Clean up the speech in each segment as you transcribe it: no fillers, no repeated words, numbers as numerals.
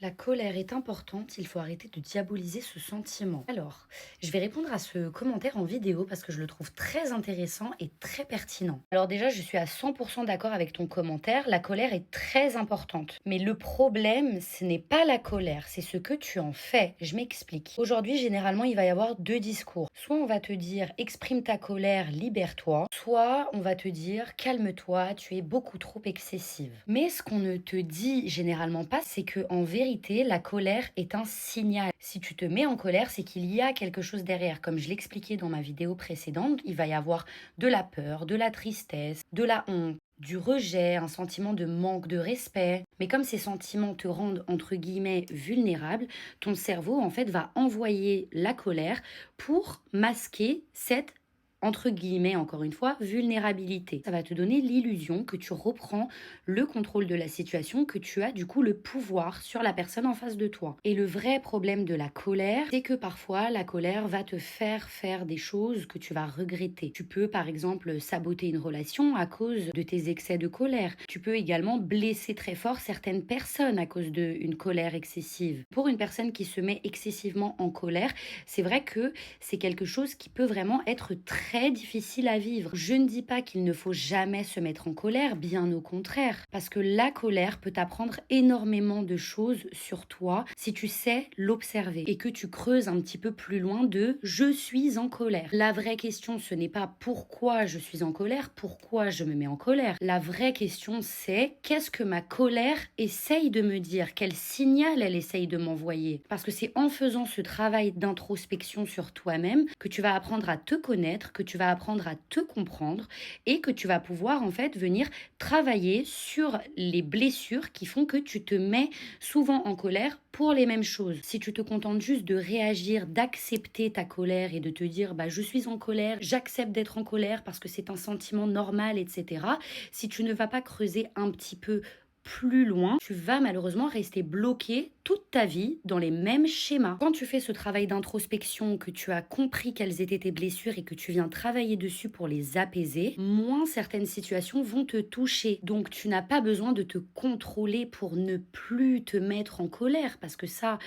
la colère est importante, il faut arrêter de diaboliser ce sentiment. Alors, je vais répondre à ce commentaire en vidéo parce que je le trouve très intéressant et très pertinent. Alors déjà, je suis à 100% d'accord avec ton commentaire, la colère est très importante. Mais le problème, ce n'est pas la colère, c'est ce que tu en fais. Je m'explique. Aujourd'hui, généralement, il va y avoir deux discours. Soit on va te dire exprime ta colère, libère-toi, soit on va te dire calme-toi, tu es beaucoup trop excessive. Mais ce qu'on ne te dit généralement pas, c'est que en vérité, la colère est un signal. Si tu te mets en colère, c'est qu'il y a quelque chose derrière. Comme je l'expliquais dans ma vidéo précédente, il va y avoir de la peur, de la tristesse, de la honte, du rejet, un sentiment de manque de respect. Mais comme ces sentiments te rendent entre guillemets vulnérable, ton cerveau en fait va envoyer la colère pour masquer cette entre guillemets, encore une fois, vulnérabilité. Ça va te donner l'illusion que tu reprends le contrôle de la situation, que tu as du coup le pouvoir sur la personne en face de toi. Et le vrai problème de la colère, c'est que parfois la colère va te faire faire des choses que tu vas regretter. Tu peux par exemple saboter une relation à cause de tes excès de colère. Tu peux également blesser très fort certaines personnes à cause d'une colère excessive. Pour une personne qui se met excessivement en colère, c'est vrai que c'est quelque chose qui peut vraiment être très difficile à vivre. Je ne dis pas qu'il ne faut jamais se mettre en colère, bien au contraire, parce que la colère peut t'apprendre énormément de choses sur toi si tu sais l'observer et que tu creuses un petit peu plus loin de je suis en colère. La vraie question, ce n'est pas pourquoi je suis en colère, pourquoi je me mets en colère. La vraie question, c'est qu'est-ce que ma colère essaye de me dire, quel signal elle essaye de m'envoyer. Parce que c'est en faisant ce travail d'introspection sur toi-même que tu vas apprendre à te connaître, que tu vas apprendre à te comprendre et que tu vas pouvoir en fait venir travailler sur les blessures qui font que tu te mets souvent en colère pour les mêmes choses. Si tu te contentes juste de réagir, d'accepter ta colère et de te dire bah je suis en colère, j'accepte d'être en colère parce que c'est un sentiment normal, etc. Si tu ne vas pas creuser un petit peu plus loin, tu vas malheureusement rester bloqué toute ta vie dans les mêmes schémas. Quand tu fais ce travail d'introspection, que tu as compris quelles étaient tes blessures et que tu viens travailler dessus pour les apaiser, moins certaines situations vont te toucher. Donc tu n'as pas besoin de te contrôler pour ne plus te mettre en colère parce que ça,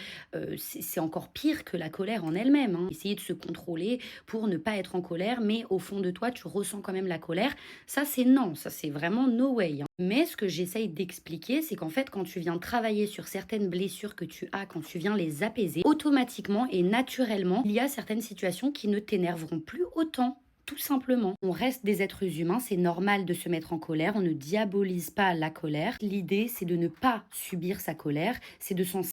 c'est encore pire que la colère en elle-même, hein. Essayer de se contrôler pour ne pas être en colère, mais au fond de toi, tu ressens quand même la colère. Ça, c'est non, ça, c'est vraiment no way, hein. Mais ce que j'essaye d'expliquer, c'est qu'en fait, quand tu viens travailler sur certaines blessures que tu as, quand tu viens les apaiser, automatiquement et naturellement, il y a certaines situations qui ne t'énerveront plus autant. Tout simplement. On reste des êtres humains, c'est normal de se mettre en colère, on ne diabolise pas la colère. L'idée, c'est de ne pas subir sa colère, c'est de s'en